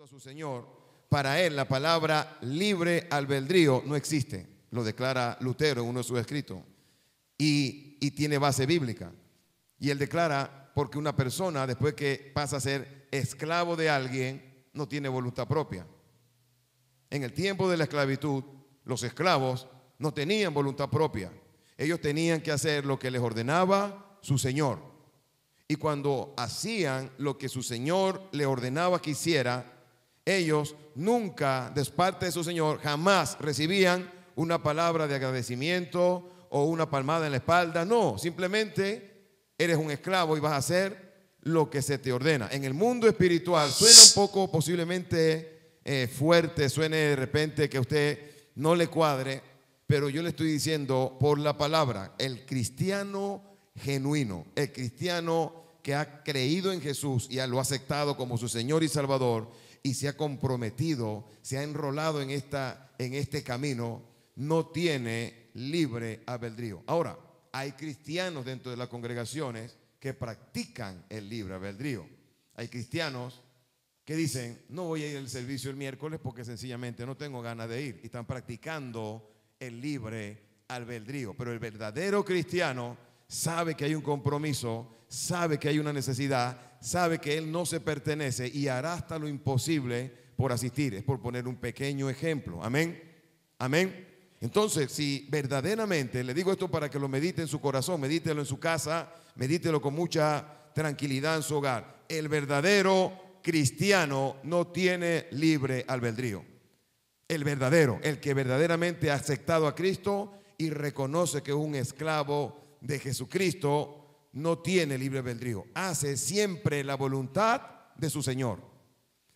a su Señor, para él la palabra libre albedrío no existe. Lo declara Lutero en uno de sus escritos y tiene base bíblica. Y él declara porque una persona después que pasa a ser esclavo de alguien no tiene voluntad propia. En el tiempo de la esclavitud los esclavos no tenían voluntad propia. Ellos tenían que hacer lo que les ordenaba su Señor. Y cuando hacían lo que su Señor le ordenaba que hiciera, ellos nunca, de parte de su Señor, jamás recibían una palabra de agradecimiento o una palmada en la espalda. No, simplemente eres un esclavo y vas a hacer lo que se te ordena. En el mundo espiritual suena un poco posiblemente fuerte, suene de repente que a usted no le cuadre, pero yo le estoy diciendo por la palabra, el cristiano genuino, el cristiano que ha creído en Jesús y lo ha aceptado como su Señor y Salvador y se ha comprometido, se ha enrolado en este camino, no tiene libre albedrío. Ahora, hay cristianos dentro de las congregaciones que practican el libre albedrío. Hay cristianos que dicen, no voy a ir al servicio el miércoles porque sencillamente no tengo ganas de ir. Y están practicando el libre albedrío. Pero el verdadero cristiano sabe que hay un compromiso, sabe que hay una necesidad, sabe que él no se pertenece y hará hasta lo imposible por asistir. Es por poner un pequeño ejemplo. Amén. Amén. Entonces, si verdaderamente, le digo esto para que lo medite en su corazón, medítelo en su casa, medítelo con mucha tranquilidad en su hogar. El verdadero cristiano no tiene libre albedrío. El verdadero, el que verdaderamente ha aceptado a Cristo y reconoce que es un esclavo de Jesucristo, no tiene libre albedrío. Hace siempre la voluntad de su Señor.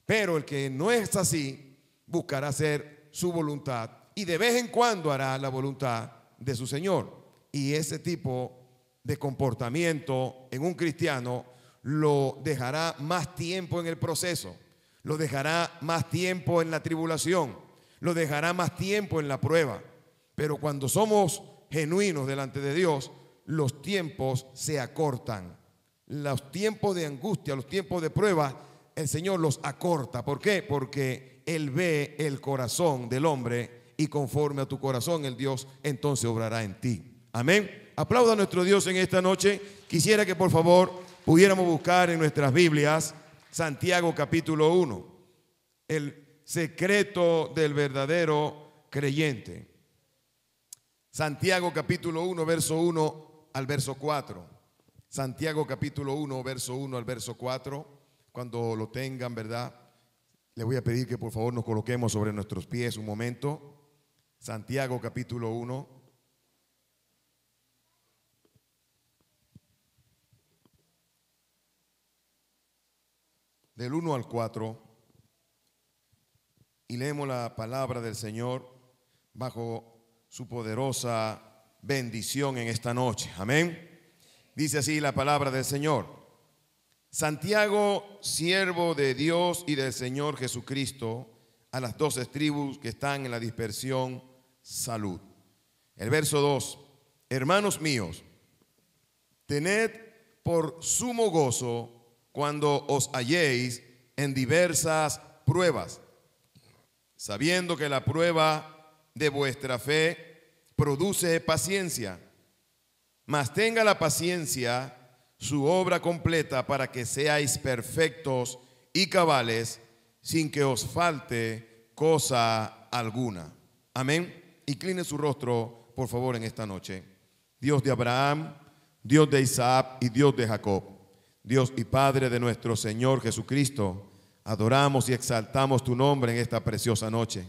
Pero el que no es así, buscará hacer su voluntad y de vez en cuando hará la voluntad de su Señor. Y ese tipo de comportamiento en un cristiano lo dejará más tiempo en el proceso, lo dejará más tiempo en la tribulación, lo dejará más tiempo en la prueba. Pero cuando somos genuinos delante de Dios, los tiempos se acortan. Los tiempos de angustia, los tiempos de prueba, el Señor los acorta. ¿Por qué? Porque Él ve el corazón del hombre y conforme a tu corazón el Dios entonces obrará en ti. Amén. Aplauda a nuestro Dios en esta noche. Quisiera que por favor pudiéramos buscar en nuestras Biblias Santiago capítulo 1, el secreto del verdadero creyente. Santiago capítulo 1, verso 1 al verso 4. Santiago capítulo 1, verso 1 al verso 4. Cuando lo tengan, ¿verdad? Le voy a pedir que por favor nos coloquemos sobre nuestros pies un momento. Santiago capítulo 1. Del 1 al 4. Y leemos la palabra del Señor bajo su poderosa bendición en esta noche. Amén. Dice así la palabra del Señor. Santiago, siervo de Dios y del Señor Jesucristo, a las 12 tribus que están en la dispersión, salud. El verso 2. Hermanos míos, tened por sumo gozo cuando os halléis en diversas pruebas, sabiendo que la prueba de vuestra fe produce paciencia, mas tenga la paciencia su obra completa para que seáis perfectos y cabales sin que os falte cosa alguna. Amén. Incline su rostro por favor en esta noche. Dios de Abraham, Dios de Isaac y Dios de Jacob, Dios y Padre de nuestro Señor Jesucristo, adoramos y exaltamos tu nombre en esta preciosa noche.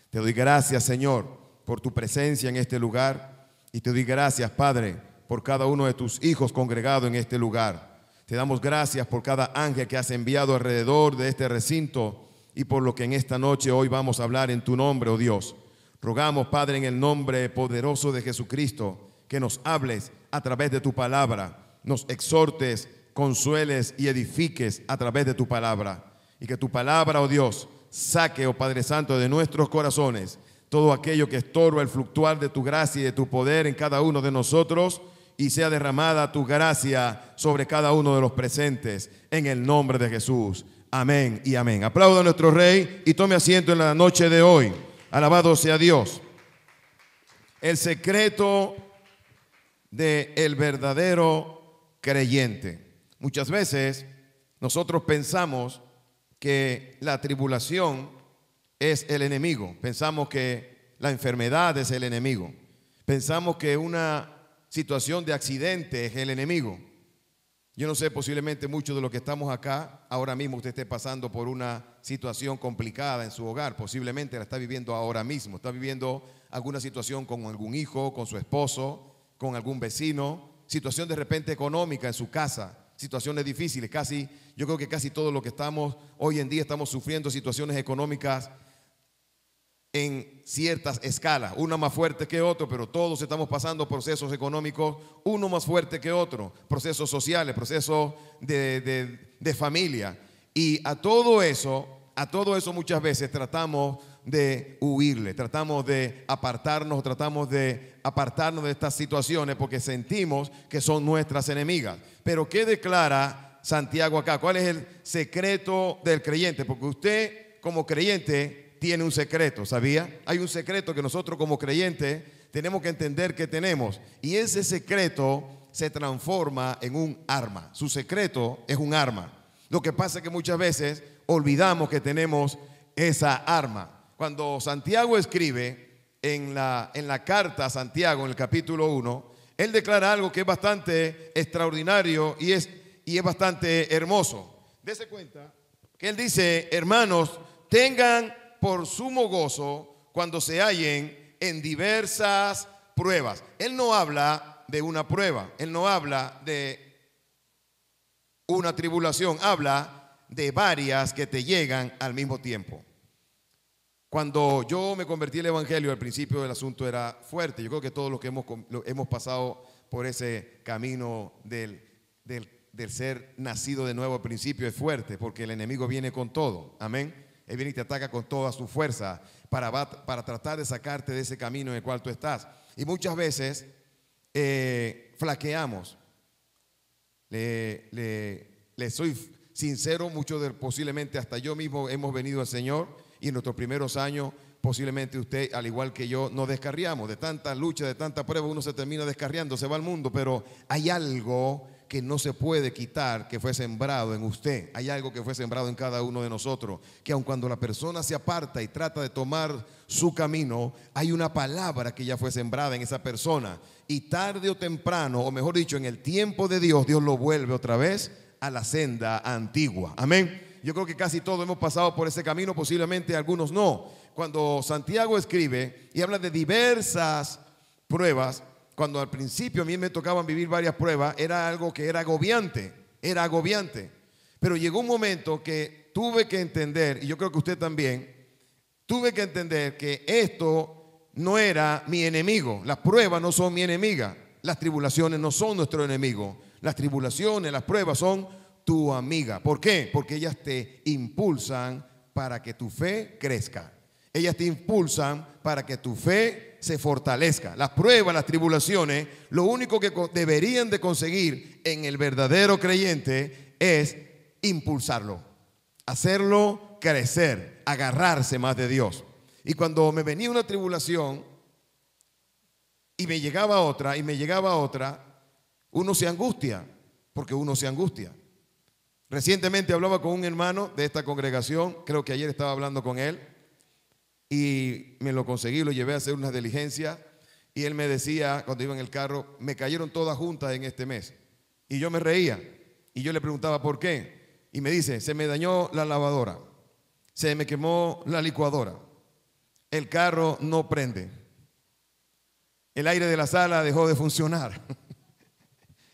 Te doy gracias, Señor, por tu presencia en este lugar y te doy gracias, Padre, por cada uno de tus hijos congregados en este lugar. Te damos gracias por cada ángel que has enviado alrededor de este recinto y por lo que en esta noche hoy vamos a hablar en tu nombre, oh Dios. Rogamos, Padre, en el nombre poderoso de Jesucristo, que nos hables a través de tu palabra, nos exhortes, consueles y edifiques a través de tu palabra. Y que tu palabra, oh Dios, saque, oh Padre Santo, de nuestros corazones todo aquello que estorba el fluctuar de tu gracia y de tu poder en cada uno de nosotros y sea derramada tu gracia sobre cada uno de los presentes en el nombre de Jesús. Amén y amén. Aplauda a nuestro Rey y tome asiento en la noche de hoy. Alabado sea Dios. El secreto del verdadero creyente. Muchas veces nosotros pensamos que la tribulación es el enemigo. Pensamos que la enfermedad es el enemigo. Pensamos que una situación de accidente es el enemigo. Yo no sé, posiblemente muchos de los que estamos acá, ahora mismo usted esté pasando por una situación complicada en su hogar. Posiblemente la está viviendo ahora mismo. Está viviendo alguna situación con algún hijo, con su esposo, con algún vecino. Situación de repente económica en su casa. Situaciones difíciles. Yo creo que casi todos los que estamos hoy en día estamos sufriendo situaciones económicas en ciertas escalas, una más fuerte que otro, pero todos estamos pasando procesos económicos, uno más fuerte que otro, procesos sociales, procesos de familia. Y a todo eso muchas veces tratamos de huirle, tratamos de apartarnos de estas situaciones porque sentimos que son nuestras enemigas. Pero ¿qué declara Santiago acá? ¿Cuál es el secreto del creyente? Porque usted como creyente tiene un secreto, ¿sabía? Hay un secreto que nosotros como creyentes tenemos que entender que tenemos, y ese secreto se transforma en un arma. Su secreto es un arma. Lo que pasa es que muchas veces olvidamos que tenemos esa arma. Cuando Santiago escribe en la carta a Santiago, en el capítulo 1, él declara algo que es bastante extraordinario y es bastante hermoso. Dese cuenta que él dice: hermanos, tengan por sumo gozo cuando se hallen en diversas pruebas. Él no habla de una prueba, él no habla de una tribulación, habla de varias que te llegan al mismo tiempo. Cuando yo me convertí al evangelio, al principio el asunto era fuerte. Yo creo que todos los que hemos pasado por ese camino del ser nacido de nuevo al principio es fuerte, porque el enemigo viene con todo. Amén. Él viene y te ataca con toda su fuerza para tratar de sacarte de ese camino en el cual tú estás. Y muchas veces flaqueamos. Le soy sincero, posiblemente hasta yo mismo hemos venido al Señor, y en nuestros primeros años posiblemente usted, al igual que yo, nos descarriamos. De tanta lucha, de tanta prueba, uno se termina descarriando, se va al mundo. Pero hay algo que no se puede quitar, que fue sembrado en usted. Hay algo que fue sembrado en cada uno de nosotros, que aun cuando la persona se aparta y trata de tomar su camino, hay una palabra que ya fue sembrada en esa persona, y tarde o temprano, o mejor dicho, en el tiempo de Dios, Dios lo vuelve otra vez a la senda antigua. Amén. Yo creo que casi todos hemos pasado por ese camino, posiblemente algunos no. Cuando Santiago escribe y habla de diversas pruebas, cuando al principio a mí me tocaban vivir varias pruebas, era algo que era agobiante. Pero llegó un momento que tuve que entender, y yo creo que usted también, tuve que entender que esto no era mi enemigo. Las pruebas no son mi enemiga. Las tribulaciones no son nuestro enemigo. Las tribulaciones, las pruebas son tu amiga. ¿Por qué? Porque ellas te impulsan para que tu fe crezca. Ellas te impulsan para que tu fe se fortalezca. Las pruebas, las tribulaciones, lo único que deberían de conseguir en el verdadero creyente es impulsarlo, hacerlo crecer, agarrarse más de Dios. Y cuando me venía una tribulación y me llegaba otra, uno se angustia, porque uno se angustia. Recientemente hablaba con un hermano de esta congregación, creo que ayer estaba hablando con él, y me lo conseguí, lo llevé a hacer unas diligencias, y él me decía, cuando iba en el carro, me cayeron todas juntas en este mes. Y yo me reía, y yo le preguntaba por qué, y me dice: se me dañó la lavadora, se me quemó la licuadora, el carro no prende, el aire de la sala dejó de funcionar.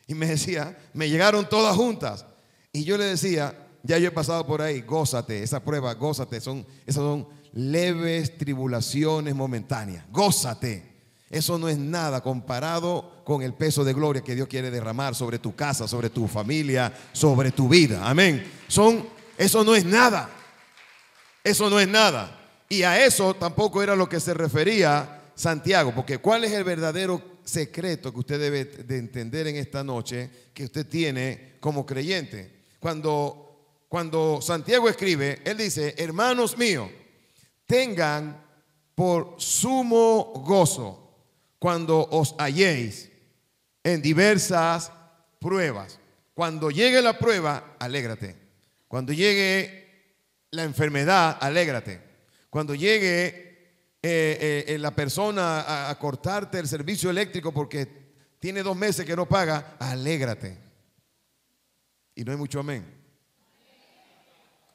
Y me decía, me llegaron todas juntas. Y yo le decía, ya yo he pasado por ahí, gózate, esa prueba, gózate, esas son leves tribulaciones momentáneas, gózate. Eso no es nada comparado con el peso de gloria que Dios quiere derramar sobre tu casa, sobre tu familia, sobre tu vida. Amén. Eso no es nada. Eso no es nada. Y a eso tampoco era lo que se refería Santiago, porque ¿cuál es el verdadero secreto que usted debe de entender en esta noche, que usted tiene como creyente? Cuando cuando Santiago escribe, él dice: hermanos míos, tengan por sumo gozo cuando os halléis en diversas pruebas. Cuando llegue la prueba, alégrate. Cuando llegue la enfermedad, alégrate. Cuando llegue la persona a cortarte el servicio eléctrico porque tiene 2 meses que no paga, alégrate. Y no hay mucho amén.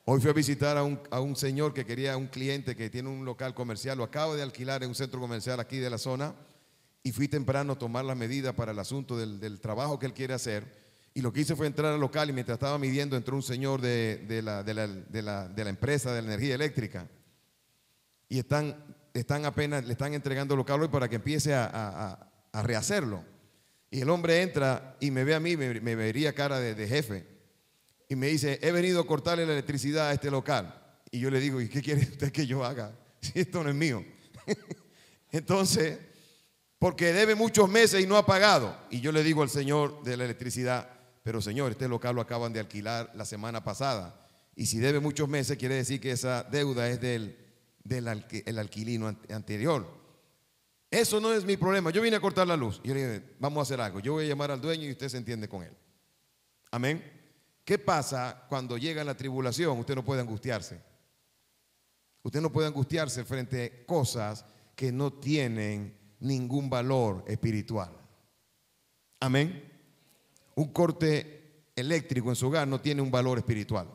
Hoy fui a visitar a un señor que quería, un cliente que tiene un local comercial, lo acaba de alquilar en un centro comercial aquí de la zona, y fui temprano a tomar las medidas para el asunto del trabajo que él quiere hacer. Y lo que hice fue entrar al local, y mientras estaba midiendo entró un señor de la empresa de la energía eléctrica, y le están entregando el local hoy para que empiece a rehacerlo. Y el hombre entra y me ve a mí, me vería cara de jefe, y me dice: he venido a cortarle la electricidad a este local. Y yo le digo: ¿y qué quiere usted que yo haga si esto no es mío? Entonces, porque debe muchos meses y no ha pagado. Y yo le digo al señor de la electricidad: pero señor, este local lo acaban de alquilar la semana pasada, y si debe muchos meses quiere decir que esa deuda es del alquilino anterior. Eso no es mi problema, yo vine a cortar la luz. Y yo le digo: vamos a hacer algo, yo voy a llamar al dueño y usted se entiende con él. Amén. ¿Qué pasa cuando llega la tribulación? Usted no puede angustiarse. Usted no puede angustiarse frente a cosas que no tienen ningún valor espiritual. Amén. Un corte eléctrico en su hogar no tiene un valor espiritual.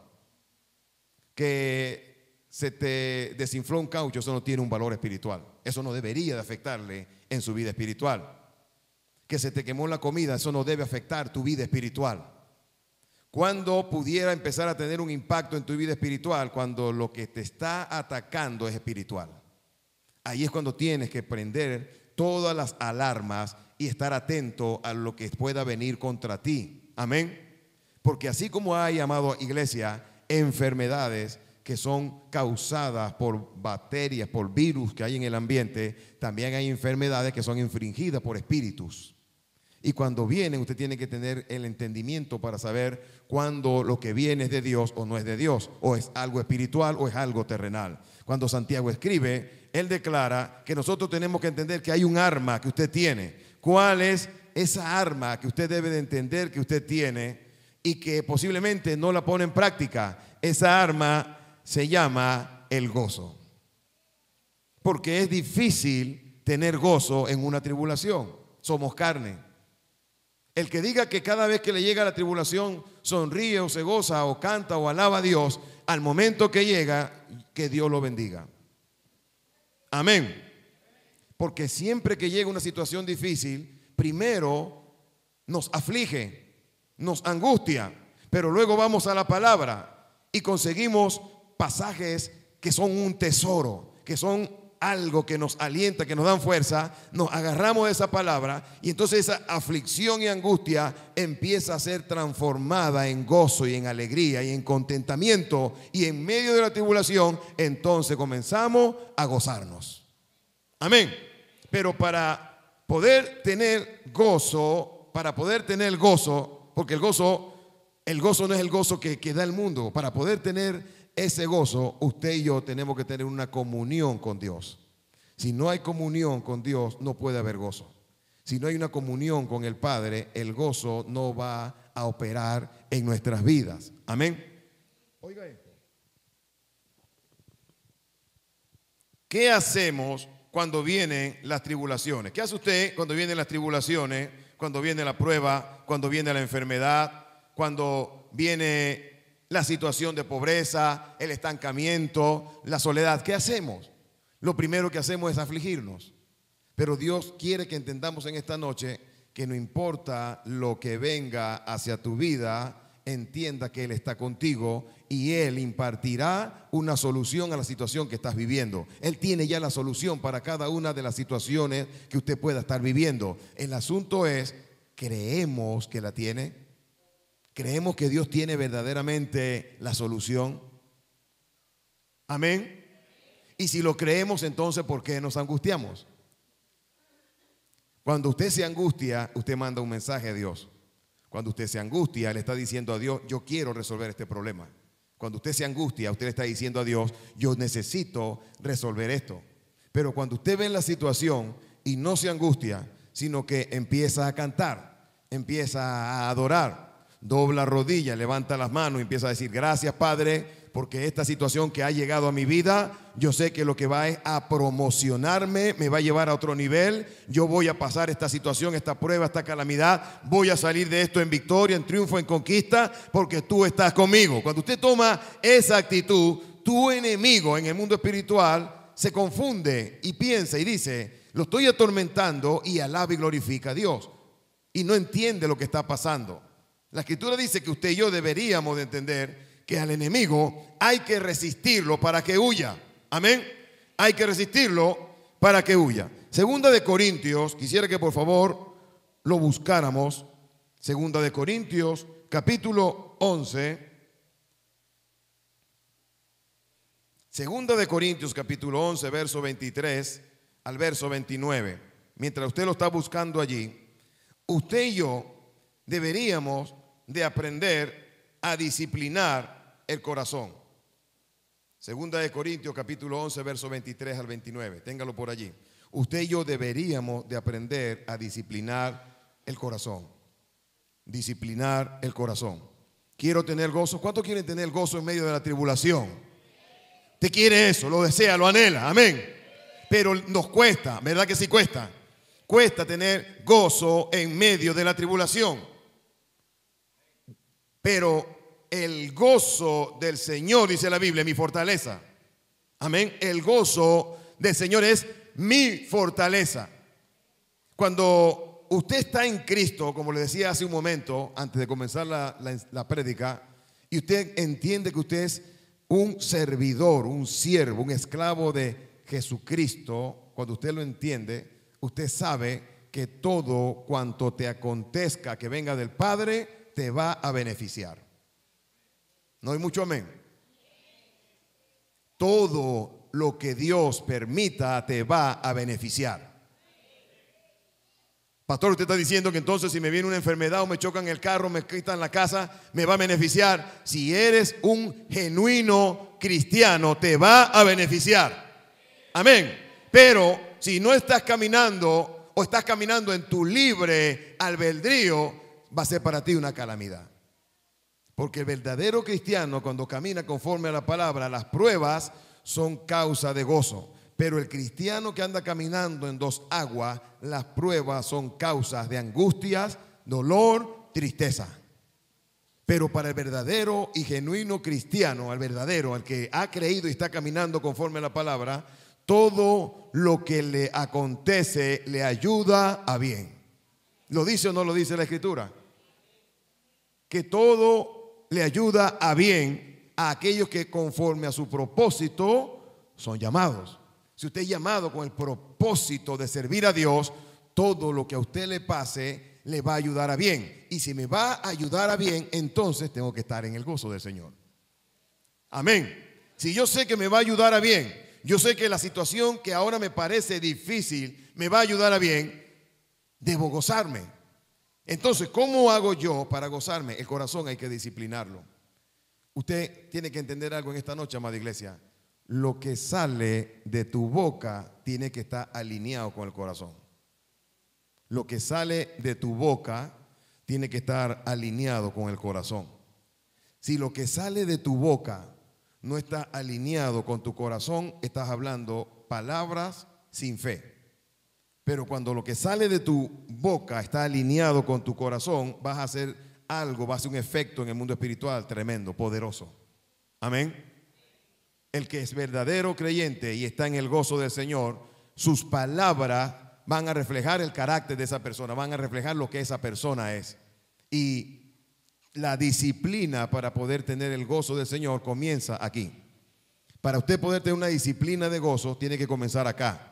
Que se te desinfló un caucho, eso no tiene un valor espiritual. Eso no debería de afectarle en su vida espiritual. Que se te quemó la comida, eso no debe afectar tu vida espiritual. ¿Cuándo pudiera empezar a tener un impacto en tu vida espiritual? Cuando lo que te está atacando es espiritual. Ahí es cuando tienes que prender todas las alarmas y estar atento a lo que pueda venir contra ti. Amén. Porque así como hay, amado iglesia, enfermedades que son causadas por bacterias, por virus que hay en el ambiente, también hay enfermedades que son infringidas por espíritus. Y cuando vienen, usted tiene que tener el entendimiento para saber cuándo lo que viene es de Dios o no es de Dios, o es algo espiritual o es algo terrenal. Cuando Santiago escribe, él declara que nosotros tenemos que entender que hay un arma que usted tiene. ¿Cuál es esa arma que usted debe de entender que usted tiene y que posiblemente no la pone en práctica? Esa arma se llama el gozo. Porque es difícil tener gozo en una tribulación. Somos carne. El que diga que cada vez que le llega la tribulación sonríe o se goza o canta o alaba a Dios, al momento que llega, que Dios lo bendiga. Amén. Porque siempre que llega una situación difícil, primero nos aflige, nos angustia, pero luego vamos a la palabra y conseguimos pasajes que son un tesoro, que son algo que nos alienta, que nos dan fuerza. Nos agarramos de esa palabra y entonces esa aflicción y angustia empieza a ser transformada en gozo y en alegría y en contentamiento, y en medio de la tribulación entonces comenzamos a gozarnos. Amén. Pero para poder tener gozo, porque el gozo no es el gozo que da el mundo. Para poder tener ese gozo, usted y yo tenemos que tener una comunión con Dios. Si no hay comunión con Dios, no puede haber gozo. Si no hay una comunión con el Padre, el gozo no va a operar en nuestras vidas. Amén. Oiga esto. ¿Qué hacemos cuando vienen las tribulaciones? ¿Qué hace usted cuando vienen las tribulaciones, cuando viene la prueba, cuando viene la enfermedad, cuando viene la situación de pobreza, el estancamiento, la soledad? ¿Qué hacemos? Lo primero que hacemos es afligirnos. Pero Dios quiere que entendamos en esta noche que no importa lo que venga hacia tu vida, entienda que Él está contigo y Él impartirá una solución a la situación que estás viviendo. Él tiene ya la solución para cada una de las situaciones que usted pueda estar viviendo. El asunto es, ¿creemos que la tiene? ¿Creemos que Dios tiene verdaderamente la solución? Amén. Y si lo creemos, entonces ¿por qué nos angustiamos? Cuando usted se angustia, usted manda un mensaje a Dios. Cuando usted se angustia, le está diciendo a Dios: yo quiero resolver este problema. Cuando usted se angustia, usted le está diciendo a Dios, yo necesito resolver esto. Pero cuando usted ve la situación y no se angustia, sino que empieza a cantar, empieza a adorar, dobla rodillas, levanta las manos y empieza a decir, gracias Padre, porque esta situación que ha llegado a mi vida, yo sé que lo que va es a promocionarme, me va a llevar a otro nivel. Yo voy a pasar esta situación, esta prueba, esta calamidad, voy a salir de esto en victoria, en triunfo, en conquista, porque tú estás conmigo. Cuando usted toma esa actitud, tu enemigo en el mundo espiritual se confunde y piensa y dice, lo estoy atormentando, y alaba y glorifica a Dios, y no entiende lo que está pasando. La Escritura dice que usted y yo deberíamos de entender que al enemigo hay que resistirlo para que huya. Amén. Hay que resistirlo para que huya. Segunda de Corintios, quisiera que por favor lo buscáramos. Segunda de Corintios, capítulo 11. Segunda de Corintios, capítulo 11, verso 23 al verso 29. Mientras usted lo está buscando allí, usted y yo deberíamos de aprender a disciplinar el corazón. Segunda de Corintios capítulo 11 verso 23 al 29. Téngalo por allí. Usted y yo deberíamos de aprender a disciplinar el corazón. Disciplinar el corazón. Quiero tener gozo. ¿Cuántos quieren tener gozo en medio de la tribulación? Usted quiere eso, lo desea, lo anhela. Amén. Pero nos cuesta, ¿verdad que sí cuesta? Cuesta tener gozo en medio de la tribulación. Pero el gozo del Señor, dice la Biblia, es mi fortaleza. Amén. El gozo del Señor es mi fortaleza. Cuando usted está en Cristo, como le decía hace un momento, antes de comenzar la prédica, y usted entiende que usted es un servidor, un siervo, un esclavo de Jesucristo, cuando usted lo entiende, usted sabe que todo cuanto te acontezca que venga del Padre te va a beneficiar. No hay mucho amén. Todo lo que Dios permita te va a beneficiar. Pastor, usted está diciendo que entonces si me viene una enfermedad o me chocan el carro, me quitan la casa, me va a beneficiar. Si eres un genuino cristiano, te va a beneficiar. Amén. Pero si no estás caminando o estás caminando en tu libre albedrío, va a ser para ti una calamidad. Porque el verdadero cristiano, cuando camina conforme a la palabra, las pruebas son causa de gozo. Pero el cristiano que anda caminando en dos aguas, las pruebas son causas de angustias, dolor, tristeza. Pero para el verdadero y genuino cristiano, al verdadero, al que ha creído y está caminando conforme a la palabra, todo lo que le acontece le ayuda a bien. ¿Lo dice o no lo dice la Escritura? Que todo le ayuda a bien a aquellos que conforme a su propósito son llamados. Si usted es llamado con el propósito de servir a Dios, todo lo que a usted le pase le va a ayudar a bien. Y si me va a ayudar a bien, entonces tengo que estar en el gozo del Señor. Amén. Si yo sé que me va a ayudar a bien, yo sé que la situación que ahora me parece difícil me va a ayudar a bien, debo gozarme. Entonces, ¿cómo hago yo para gozarme? El corazón hay que disciplinarlo. Usted tiene que entender algo en esta noche, amada iglesia. Lo que sale de tu boca tiene que estar alineado con el corazón. Lo que sale de tu boca tiene que estar alineado con el corazón. Si lo que sale de tu boca no está alineado con tu corazón, estás hablando palabras sin fe. Pero cuando lo que sale de tu boca está alineado con tu corazón, vas a hacer algo, va a hacer un efecto en el mundo espiritual tremendo, poderoso. Amén. El que es verdadero creyente y está en el gozo del Señor, sus palabras van a reflejar el carácter de esa persona, van a reflejar lo que esa persona es. Y la disciplina para poder tener el gozo del Señor comienza aquí. Para usted poder tener una disciplina de gozo, tiene que comenzar acá.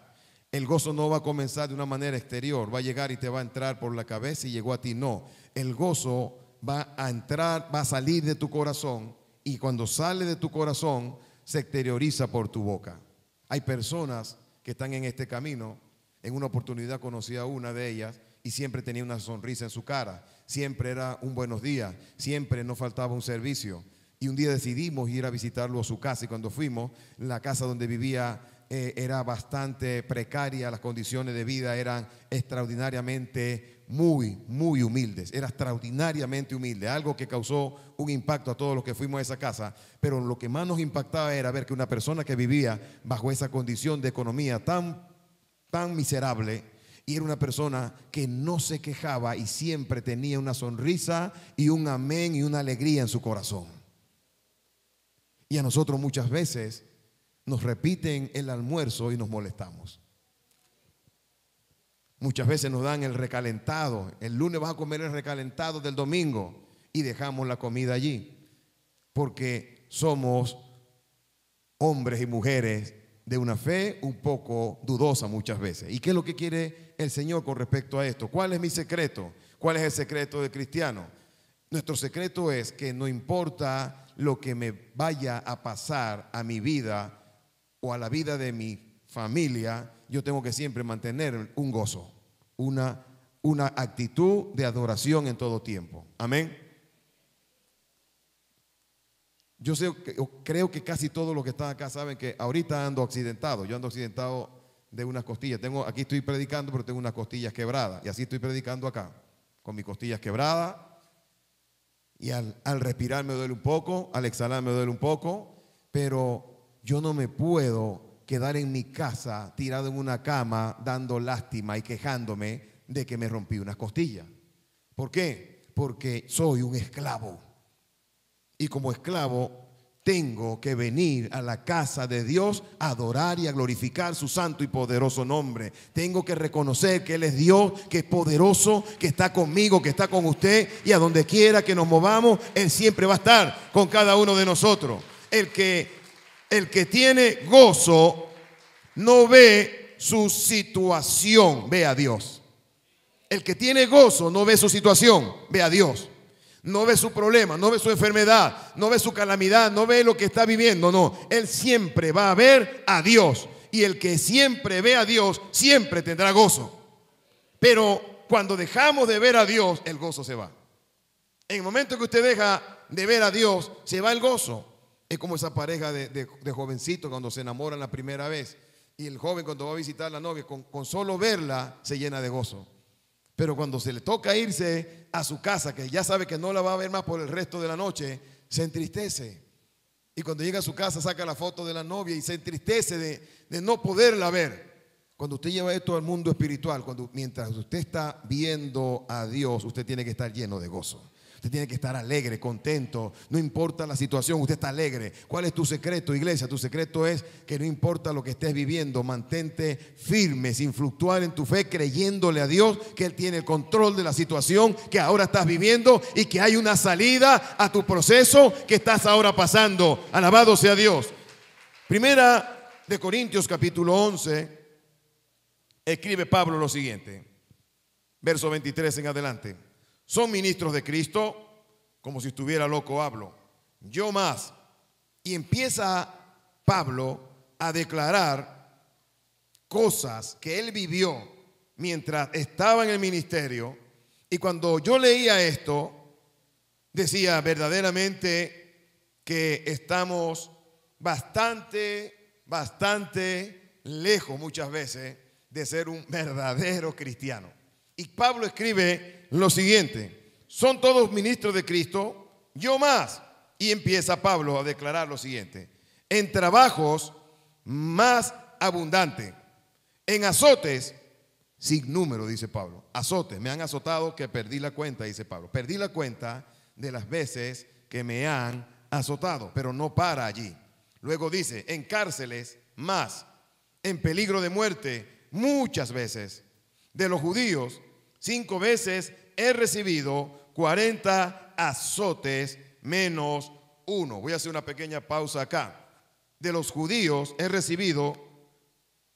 El gozo no va a comenzar de una manera exterior, va a llegar y te va a entrar por la cabeza y llegó a ti. No, el gozo va a entrar, va a salir de tu corazón, y cuando sale de tu corazón se exterioriza por tu boca. Hay personas que están en este camino. En una oportunidad conocí a una de ellas y siempre tenía una sonrisa en su cara, siempre era un buenos días, siempre no faltaba un servicio, Y un día decidimos ir a visitarlo a su casa, y cuando fuimos, la casa donde vivía era bastante precaria, las condiciones de vida eran extraordinariamente muy humildes, era extraordinariamente humilde, algo que causó un impacto a todos los que fuimos a esa casa. Pero lo que más nos impactaba era ver que una persona que vivía bajo esa condición de economía tan miserable, y era una persona que no se quejaba y siempre tenía una sonrisa y un amén y una alegría en su corazón. Y a nosotros muchas veces nos repiten el almuerzo y nos molestamos. Muchas veces nos dan el recalentado. El lunes vas a comer el recalentado del domingo y dejamos la comida allí, porque somos hombres y mujeres de una fe un poco dudosa muchas veces. ¿Y qué es lo que quiere el Señor con respecto a esto? ¿Cuál es mi secreto? ¿Cuál es el secreto del cristiano? Nuestro secreto es que no importa lo que me vaya a pasar a mi vida o a la vida de mi familia, yo tengo que siempre mantener un gozo, una actitud de adoración en todo tiempo. Amén. Yo creo que casi todos los que están acá saben que ahorita ando accidentado. Yo ando accidentado de unas costillas. Aquí estoy predicando, pero tengo unas costillas quebradas. Y así estoy predicando acá, con mis costillas quebradas. Y al respirar me duele un poco, al exhalar me duele un poco. Pero yo no me puedo quedar en mi casa tirado en una cama dando lástima y quejándome de que me rompí unas costillas. ¿Por qué? Porque soy un esclavo. Y como esclavo tengo que venir a la casa de Dios a adorar y a glorificar su santo y poderoso nombre. Tengo que reconocer que Él es Dios, que es poderoso, que está conmigo, que está con usted, y a donde quiera que nos movamos, Él siempre va a estar con cada uno de nosotros. El que tiene gozo no ve su situación, ve a Dios. El que tiene gozo no ve su situación, ve a Dios. No ve su problema, no ve su enfermedad, no ve su calamidad, no ve lo que está viviendo. No, él siempre va a ver a Dios. Y el que siempre ve a Dios siempre tendrá gozo. Pero cuando dejamos de ver a Dios, el gozo se va. En el momento que usted deja de ver a Dios, se va el gozo. Es como esa pareja de jovencitos cuando se enamoran la primera vez. Y el joven, cuando va a visitar a la novia, con solo verla se llena de gozo. Pero cuando se le toca irse a su casa, que ya sabe que no la va a ver más por el resto de la noche, se entristece. Y cuando llega a su casa saca la foto de la novia y se entristece de no poderla ver. Cuando usted lleva esto al mundo espiritual, mientras usted está viendo a Dios, usted tiene que estar lleno de gozo. Usted tiene que estar alegre, contento. No importa la situación, usted está alegre. ¿Cuál es tu secreto, iglesia? Tu secreto es que no importa lo que estés viviendo, mantente firme, sin fluctuar en tu fe, creyéndole a Dios que Él tiene el control de la situación que ahora estás viviendo y que hay una salida a tu proceso que estás ahora pasando. Alabado sea Dios. Primera de Corintios capítulo 11, escribe Pablo lo siguiente, verso 23 en adelante. Son ministros de Cristo, como si estuviera loco hablo. Yo más. Y empieza Pablo a declarar cosas que él vivió mientras estaba en el ministerio. Y cuando yo leía esto, decía verdaderamente que estamos bastante lejos muchas veces de ser un verdadero cristiano. Y Pablo escribe lo siguiente: son todos ministros de Cristo, yo más. Y empieza Pablo a declarar lo siguiente: en trabajos más abundante, en azotes sin número, dice Pablo. Azotes, me han azotado que perdí la cuenta, dice Pablo. Perdí la cuenta de las veces que me han azotado, pero no para allí. Luego dice, en cárceles más, en peligro de muerte muchas veces. De los judíos 5 veces he recibido 40 azotes menos 1. Voy a hacer una pequeña pausa acá. De los judíos he recibido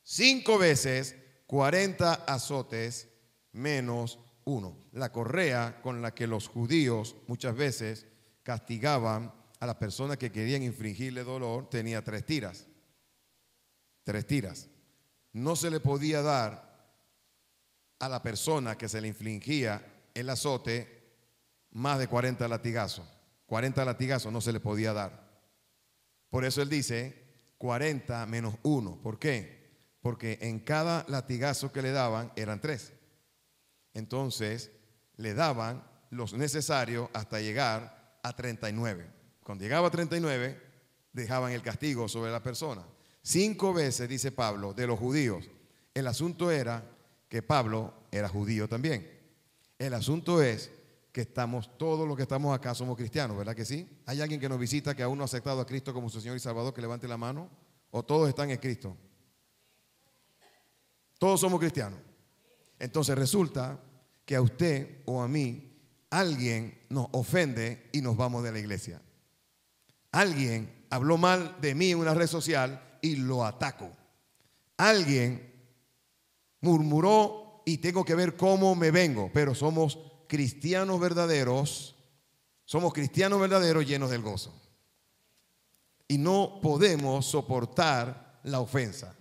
5 veces 40 azotes menos 1. La correa con la que los judíos muchas veces castigaban a las personas que querían infligirle dolor tenía 3 tiras. 3 tiras. No se le podía dar a la persona que se le infligía el azote más de 40 latigazos. 40 latigazos no se le podía dar. Por eso él dice 40 menos 1. ¿Por qué? Porque en cada latigazo que le daban eran 3. Entonces le daban los necesarios hasta llegar a 39. Cuando llegaba a 39, dejaban el castigo sobre la persona. 5 veces, dice Pablo, de los judíos. El asunto era que Pablo era judío también. El asunto es que todos los que estamos acá somos cristianos, ¿verdad que sí? ¿Hay alguien que nos visita que aún no ha aceptado a Cristo como su Señor y Salvador, que levante la mano? ¿O todos están en Cristo? Todos somos cristianos. Entonces resulta que a usted o a mí alguien nos ofende y nos vamos de la iglesia. Alguien habló mal de mí en una red social y lo ataco. Alguien murmuró y tengo que ver cómo me vengo, pero somos cristianos verdaderos llenos del gozo. Y no podemos soportar la ofensa.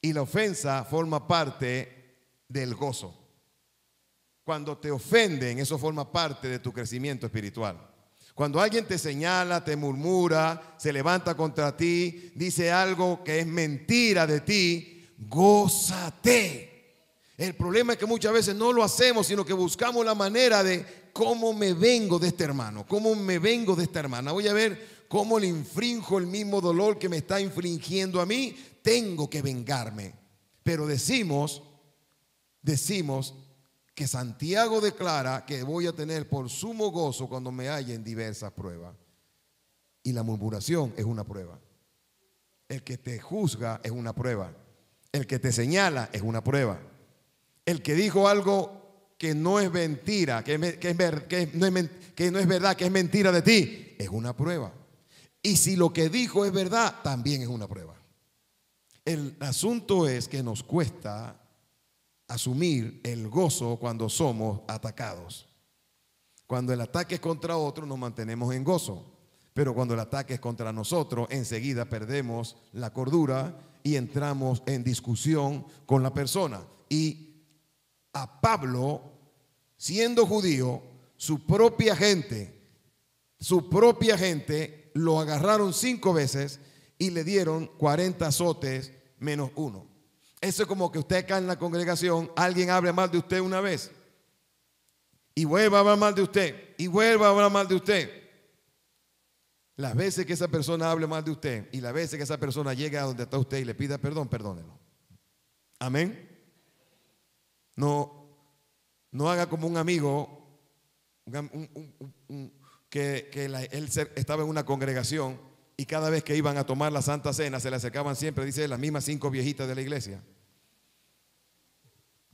Y la ofensa forma parte del gozo. Cuando te ofenden, eso forma parte de tu crecimiento espiritual. Cuando alguien te señala, te murmura, se levanta contra ti, dice algo que es mentira de ti, gózate. El problema es que muchas veces no lo hacemos, sino que buscamos la manera de cómo me vengo de este hermano, cómo me vengo de esta hermana. Voy a ver cómo le infrinjo el mismo dolor que me está infringiendo a mí. Tengo que vengarme. Pero decimos que Santiago declara que voy a tener por sumo gozo cuando me halle en diversas pruebas. Y la murmuración es una prueba. El que te juzga es una prueba. El que te señala es una prueba. El que dijo algo que no es mentira, que no es verdad, que es mentira de ti, es una prueba. Y si lo que dijo es verdad, también es una prueba. El asunto es que nos cuesta asumir el gozo cuando somos atacados. Cuando el ataque es contra otro, nos mantenemos en gozo. Pero cuando el ataque es contra nosotros, enseguida perdemos la cordura y entramos en discusión con la persona. Y a Pablo, siendo judío, su propia gente lo agarraron 5 veces y le dieron 40 azotes menos 1. Eso es como que usted acá en la congregación, alguien hable mal de usted una vez y vuelva a hablar mal de usted y vuelva a hablar mal de usted. Las veces que esa persona hable mal de usted y las veces que esa persona llegue a donde está usted y le pida perdón, perdónelo. Amén. No haga como un amigo él estaba en una congregación y cada vez que iban a tomar la Santa Cena se le acercaban siempre, dice, las mismas 5 viejitas de la iglesia.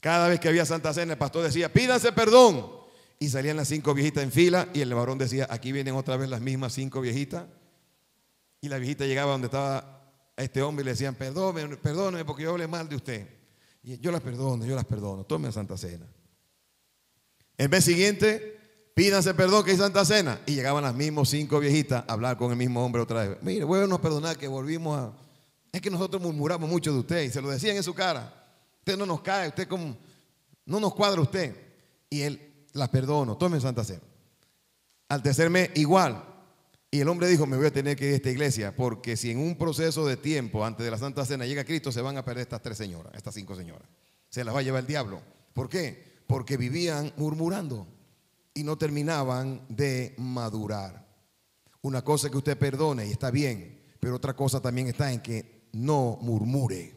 Cada vez que había Santa Cena el pastor decía, pídanse perdón. Y salían las 5 viejitas en fila y el varón decía, aquí vienen otra vez las mismas 5 viejitas. Y la viejita llegaba donde estaba este hombre y le decían, perdóneme porque yo hablé mal de usted. Y yo las perdono, tomen la Santa Cena. El mes siguiente, pídanse perdón que hay Santa Cena. Y llegaban las mismas 5 viejitas a hablar con el mismo hombre otra vez. Mire, vuélvanos a perdonar que volvimos a... Es que nosotros murmuramos mucho de usted y se lo decían en su cara. Usted no nos cae, usted como... No nos cuadra usted. Y él, las perdono, tomen Santa Cena. Al tercer mes, igual. Y el hombre dijo, me voy a tener que ir a esta iglesia porque si en un proceso de tiempo antes de la Santa Cena llega Cristo, se van a perder estas 3 señoras, estas 5 señoras. Se las va a llevar el diablo. ¿Por qué? Porque vivían murmurando y no terminaban de madurar. Una cosa es que usted perdone y está bien, pero otra cosa también está en que no murmure.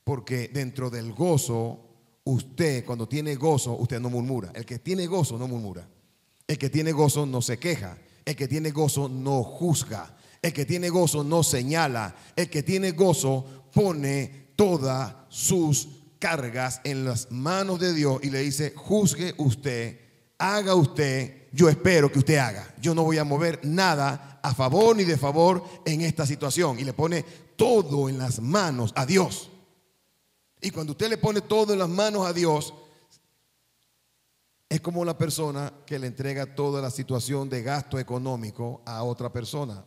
Porque dentro del gozo, usted cuando tiene gozo, usted no murmura. El que tiene gozo no murmura. El que tiene gozo no se queja. El que tiene gozo no juzga. El que tiene gozo no señala. El que tiene gozo pone todas sus cargas en las manos de Dios y le dice, juzgue usted, haga usted, yo espero que usted haga. Yo no voy a mover nada a favor ni de favor en esta situación. Y le pone todo en las manos a Dios. Y cuando usted le pone todo en las manos a Dios, es como la persona que le entrega toda la situación de gasto económico a otra persona.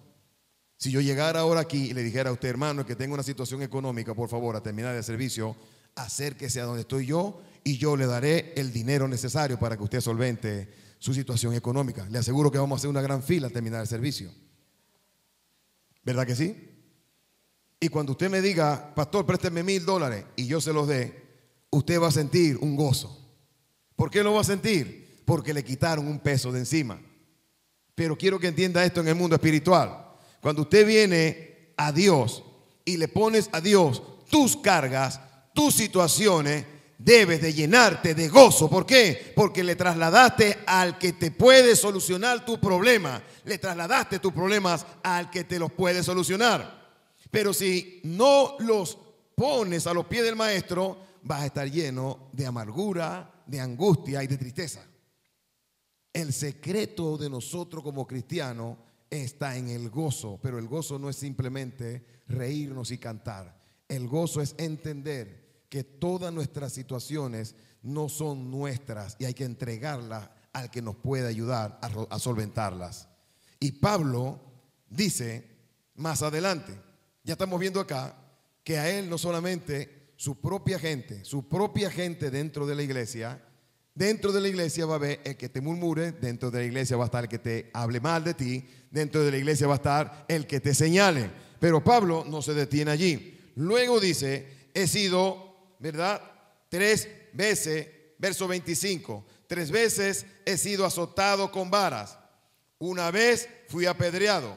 Si yo llegara ahora aquí y le dijera a usted, hermano, que tengo una situación económica, por favor, a terminar el servicio, acérquese a donde estoy yo y yo le daré el dinero necesario para que usted solvente su situación económica. Le aseguro que vamos a hacer una gran fila al terminar el servicio. ¿Verdad que sí? Y cuando usted me diga, pastor, présteme $1000 y yo se los dé, usted va a sentir un gozo. ¿Por qué lo va a sentir? Porque le quitaron un peso de encima. Pero quiero que entienda esto en el mundo espiritual. Cuando usted viene a Dios y le pones a Dios tus cargas, tus situaciones, debes de llenarte de gozo. ¿Por qué? Porque le trasladaste al que te puede solucionar tu problema. Le trasladaste tus problemas al que te los puede solucionar. Pero si no los pones a los pies del maestro, vas a estar lleno de amargura, de angustia y de tristeza. El secreto de nosotros como cristianos está en el gozo, pero el gozo no es simplemente reírnos y cantar. El gozo es entender que todas nuestras situaciones no son nuestras y hay que entregarlas al que nos puede ayudar a solventarlas. Y Pablo dice más adelante, ya estamos viendo acá, que a él no solamente su propia gente dentro de la iglesia va a haber el que te murmure, dentro de la iglesia va a estar el que te hable mal de ti, dentro de la iglesia va a estar el que te señale. Pero Pablo no se detiene allí. Luego dice, he sido, ¿verdad? 3 veces, verso 25, 3 veces he sido azotado con varas. 1 vez fui apedreado.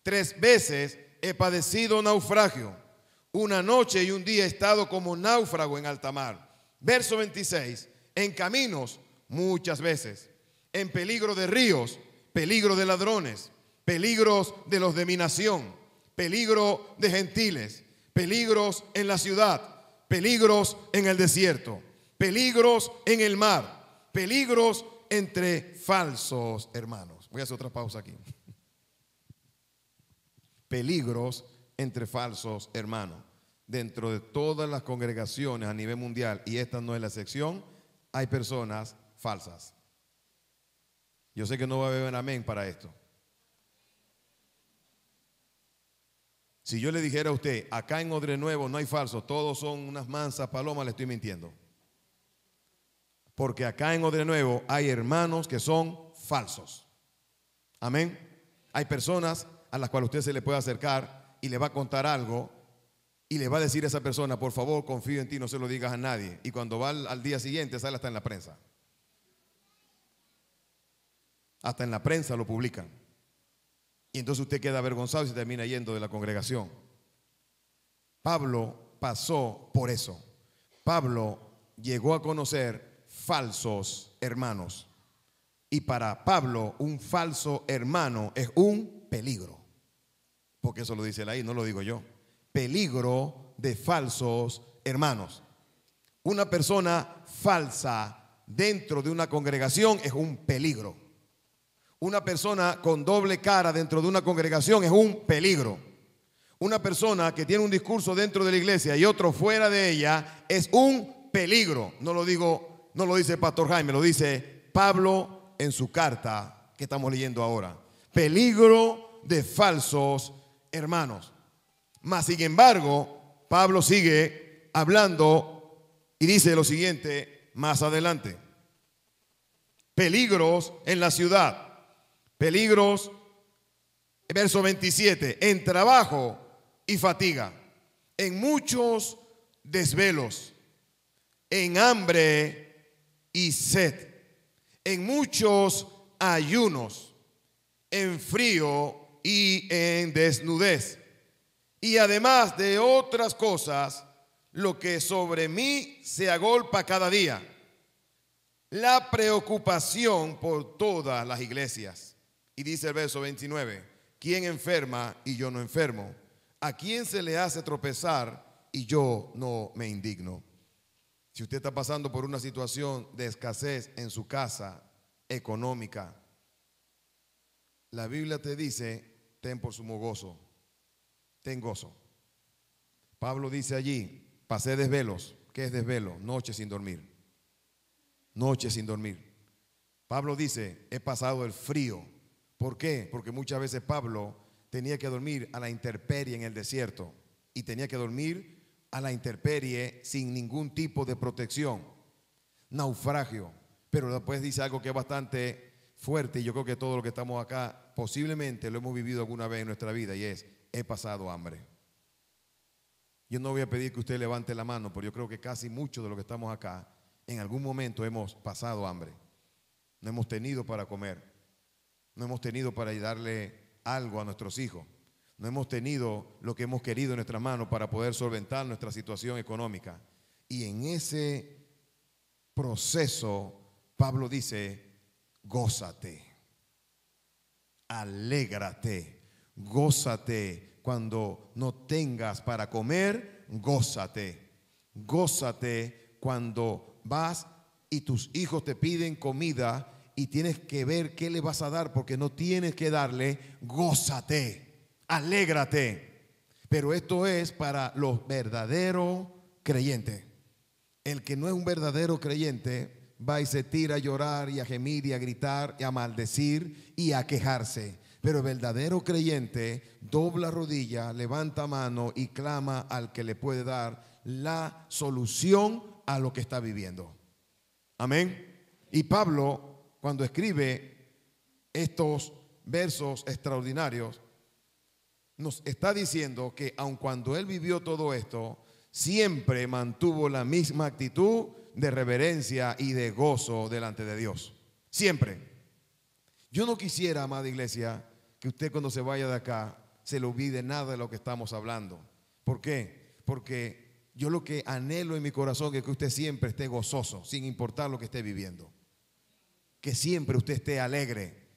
3 veces he padecido naufragio. 1 noche y un día he estado como náufrago en alta mar. Verso 26, en caminos muchas veces, en peligro de ríos, peligro de ladrones, peligros de los de mi nación, peligro de gentiles, peligros en la ciudad, peligros en el desierto, peligros en el mar, peligros entre falsos hermanos. Voy a hacer otra pausa aquí. Peligros entre falsos hermanos. Dentro de todas las congregaciones a nivel mundial, y esta no es la excepción, hay personas falsas. Yo sé que no va a haber un amén para esto. Si yo le dijera a usted, acá en Odre Nuevo no hay falsos, todos son unas mansas palomas, le estoy mintiendo. Porque acá en Odre Nuevo hay hermanos que son falsos. Amén. Hay personas a las cuales usted se le puede acercar y le va a contar algo y le va a decir a esa persona, por favor, confío en ti, no se lo digas a nadie. Y cuando va al día siguiente sale hasta en la prensa. Hasta en la prensa lo publican. Y entonces usted queda avergonzado y se termina yendo de la congregación. Pablo pasó por eso. Pablo llegó a conocer falsos hermanos. Y para Pablo un falso hermano es un peligro. Porque eso lo dice él ahí, no lo digo yo. Peligro de falsos hermanos. Una persona falsa dentro de una congregación es un peligro. Una persona con doble cara dentro de una congregación es un peligro. Una persona que tiene un discurso dentro de la iglesia y otro fuera de ella es un peligro. No lo dice el pastor Jaime, lo dice Pablo en su carta que estamos leyendo ahora. Peligro de falsos hermanos. Mas, sin embargo, Pablo sigue hablando y dice lo siguiente más adelante. Peligros en la ciudad. Peligros, verso 27, en trabajo y fatiga, en muchos desvelos, en hambre y sed, en muchos ayunos, en frío y en desnudez. Y además de otras cosas, lo que sobre mí se agolpa cada día, la preocupación por todas las iglesias. Y dice el verso 29, ¿quién enferma y yo no enfermo? ¿A quién se le hace tropezar y yo no me indigno? Si usted está pasando por una situación de escasez en su casa económica, la Biblia te dice, ten por sumo gozo, ten gozo. Pablo dice allí, pasé desvelos. ¿Qué es desvelo? Noche sin dormir. Noche sin dormir. Pablo dice, he pasado el frío. ¿Por qué? Porque muchas veces Pablo tenía que dormir a la intemperie en el desierto y tenía que dormir a la intemperie sin ningún tipo de protección. Naufragio. Pero después dice algo que es bastante fuerte, y yo creo que todos los que estamos acá posiblemente lo hemos vivido alguna vez en nuestra vida, y es: he pasado hambre. Yo no voy a pedir que usted levante la mano, pero yo creo que casi muchos de los que estamos acá en algún momento hemos pasado hambre. No hemos tenido para comer, no hemos tenido para darle algo a nuestros hijos, no hemos tenido lo que hemos querido en nuestras manos para poder solventar nuestra situación económica. Y en ese proceso Pablo dice: gózate, alégrate, gózate cuando no tengas para comer, gózate, gózate cuando vas y tus hijos te piden comida y tienes que ver qué le vas a dar porque no tienes que darle, gózate, alégrate. Pero esto es para los verdaderos creyentes. El que no es un verdadero creyente va y se tira a llorar y a gemir y a gritar y a maldecir y a quejarse. Pero el verdadero creyente dobla rodilla, levanta mano y clama al que le puede dar la solución a lo que está viviendo. Amén. Y Pablo, cuando escribe estos versos extraordinarios, nos está diciendo que aun cuando él vivió todo esto, siempre mantuvo la misma actitud de reverencia y de gozo delante de Dios. Siempre. Yo no quisiera, amada iglesia, que usted cuando se vaya de acá se le olvide nada de lo que estamos hablando. ¿Por qué? Porque yo lo que anhelo en mi corazón es que usted siempre esté gozoso, sin importar lo que esté viviendo. Que siempre usted esté alegre.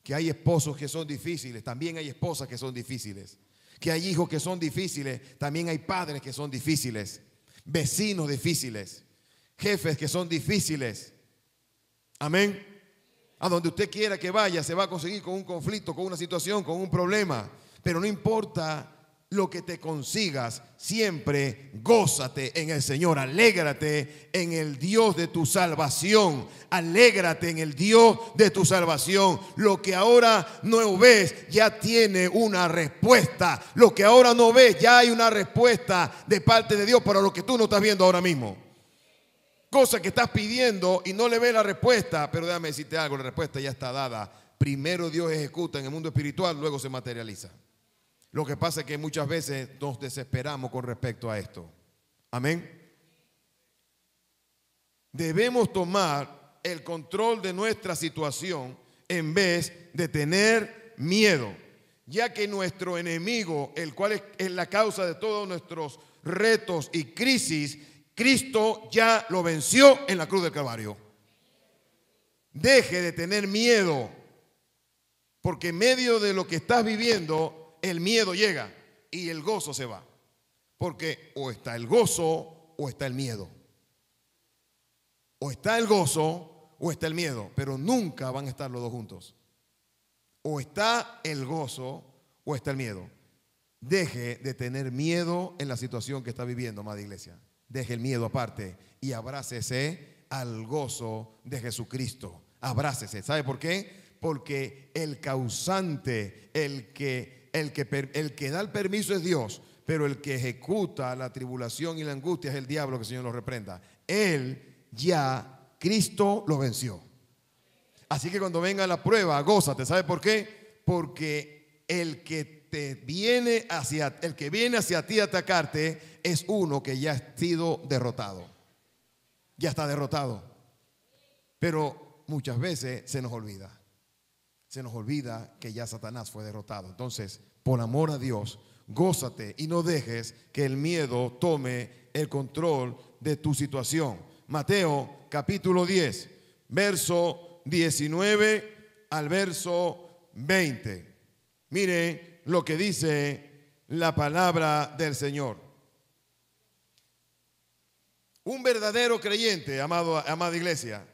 Que hay esposos que son difíciles, también hay esposas que son difíciles. Que hay hijos que son difíciles, también hay padres que son difíciles. Vecinos difíciles, jefes que son difíciles. Amén. A donde usted quiera que vaya se va a conseguir con un conflicto, con una situación, con un problema. Pero no importa lo que te consigas, siempre gózate en el Señor, alégrate en el Dios de tu salvación, alégrate en el Dios de tu salvación. Lo que ahora no ves ya tiene una respuesta, lo que ahora no ves ya hay una respuesta de parte de Dios para lo que tú no estás viendo ahora mismo. Cosa que estás pidiendo y no le ves la respuesta, pero déjame decirte algo, la respuesta ya está dada. Primero Dios ejecuta en el mundo espiritual, luego se materializa. Lo que pasa es que muchas veces nos desesperamos con respecto a esto. Amén. Debemos tomar el control de nuestra situación en vez de tener miedo, ya que nuestro enemigo, el cual es la causa de todos nuestros retos y crisis, Cristo ya lo venció en la cruz del Calvario. Deje de tener miedo, porque en medio de lo que estás viviendo, el miedo llega y el gozo se va. Porque o está el gozo o está el miedo. O está el gozo o está el miedo, pero nunca van a estar los dos juntos. O está el gozo o está el miedo. Deje de tener miedo en la situación que está viviendo, amada iglesia. Deje el miedo aparte y abrácese al gozo de Jesucristo. Abrácese. ¿Sabe por qué? Porque el causante, el que da el permiso es Dios, pero el que ejecuta la tribulación y la angustia es el diablo, que el Señor lo reprenda. Él ya, Cristo lo venció. Así que cuando venga la prueba, gózate. ¿Sabe por qué? Porque el que viene hacia ti a atacarte es uno que ya ha sido derrotado. Ya está derrotado. Pero muchas veces se nos olvida. Se nos olvida que ya Satanás fue derrotado. Entonces, por amor a Dios, gózate y no dejes que el miedo tome el control de tu situación. Mateo capítulo 10, verso 19 al verso 20. Mire lo que dice la palabra del Señor. Un verdadero creyente, amada iglesia,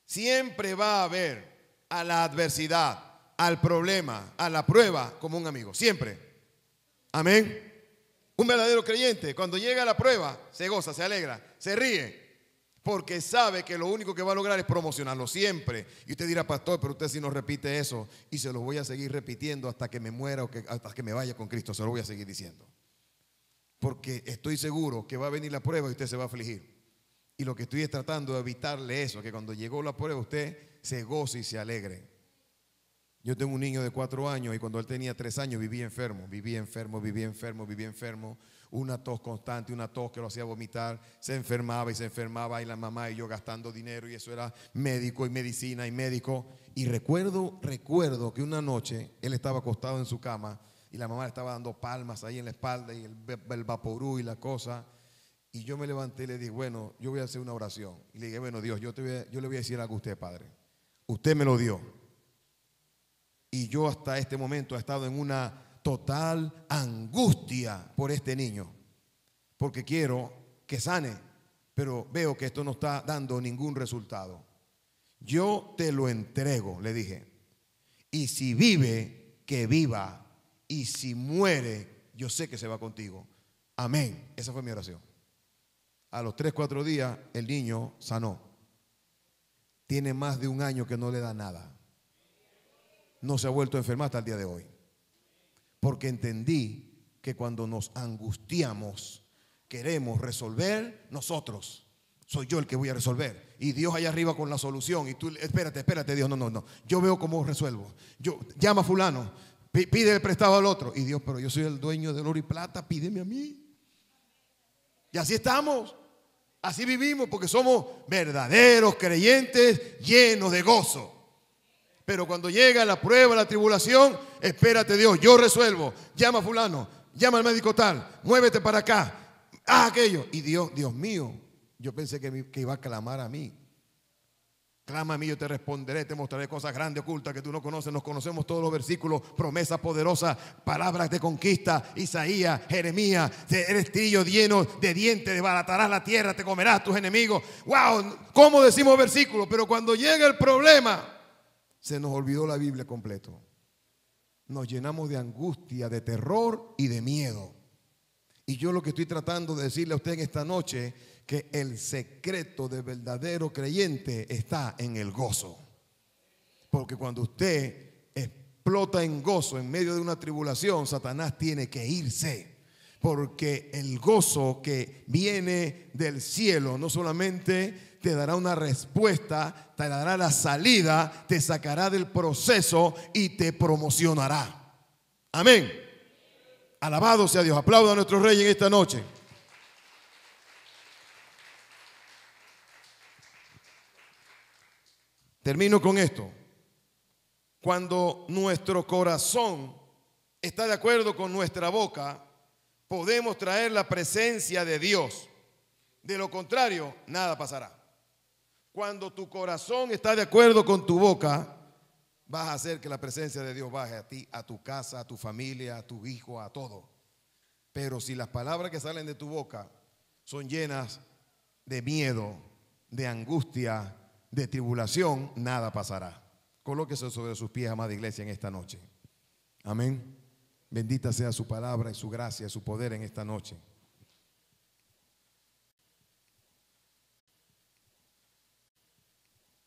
siempre va a ver a la adversidad, al problema, a la prueba como un amigo, siempre. Amén. Un verdadero creyente cuando llega a la prueba se goza, se alegra, se ríe, porque sabe que lo único que va a lograr es promocionarlo siempre. Y usted dirá: pastor, pero usted si no repite eso, y se lo voy a seguir repitiendo hasta que me muera o hasta que me vaya con Cristo, se lo voy a seguir diciendo. Porque estoy seguro que va a venir la prueba y usted se va a afligir. Y lo que estoy es tratando de evitarle eso, que cuando llegó la prueba usted se goce y se alegre. Yo tengo un niño de 4 años y cuando él tenía 3 años vivía enfermo. Una tos constante, una tos que lo hacía vomitar. Se enfermaba y la mamá y yo gastando dinero, y eso era médico y medicina y médico. Y recuerdo que una noche él estaba acostado en su cama y la mamá le estaba dando palmas ahí en la espalda y el vaporú y la cosa. Y yo me levanté y le dije, bueno, yo voy a hacer una oración. Y le dije, bueno, Dios, yo le voy a decir algo a usted, Padre. Usted me lo dio. Y yo hasta este momento he estado en una total angustia por este niño, porque quiero que sane, pero veo que esto no está dando ningún resultado. Yo te lo entrego, le dije, y si vive, que viva, y si muere, yo sé que se va contigo. Amén. Esa fue mi oración. A los 3-4 días el niño sanó. Tiene más de 1 año que no le da nada. No se ha vuelto a enfermar hasta el día de hoy. Porque entendí que cuando nos angustiamos, queremos resolver nosotros. Soy yo el que voy a resolver. Y Dios allá arriba con la solución. Y tú, espérate, Dios, no. Yo veo cómo resuelvo. Llama a fulano, pide el prestado al otro. Y Dios, pero yo soy el dueño del oro y plata, pídeme a mí. Y así estamos. Así vivimos porque somos verdaderos creyentes llenos de gozo. Pero cuando llega la prueba, la tribulación, espérate Dios, yo resuelvo. Llama a fulano, llama al médico tal, muévete para acá, haz aquello. Y Dios mío, yo pensé que iba a clamar a mí. Clama a mí, yo te responderé, te mostraré cosas grandes, ocultas que tú no conoces. Nos conocemos todos los versículos, promesas poderosas, palabras de conquista, Isaías, Jeremías. Eres trillo lleno de dientes, desbaratarás la tierra, te comerás tus enemigos. Wow, ¿cómo decimos versículos? Pero cuando llega el problema, se nos olvidó la Biblia completo. Nos llenamos de angustia, de terror y de miedo. Y yo lo que estoy tratando de decirle a usted en esta noche, que el secreto del verdadero creyente está en el gozo. Porque cuando usted explota en gozo en medio de una tribulación, Satanás tiene que irse. Porque el gozo que viene del cielo no solamente te dará una respuesta, te dará la salida, te sacará del proceso y te promocionará. Amén. Alabado sea Dios. Aplauda a nuestro Rey en esta noche. Termino con esto. Cuando nuestro corazón está de acuerdo con nuestra boca, podemos traer la presencia de Dios. De lo contrario, nada pasará. Cuando tu corazón está de acuerdo con tu boca, vas a hacer que la presencia de Dios baje a ti, a tu casa, a tu familia, a tu hijo, a todo. Pero si las palabras que salen de tu boca son llenas de miedo, de angustia, de tribulación, nada pasará. Colóquese sobre sus pies, amada iglesia, en esta noche. Amén. Bendita sea su palabra y su gracia, su poder en esta noche.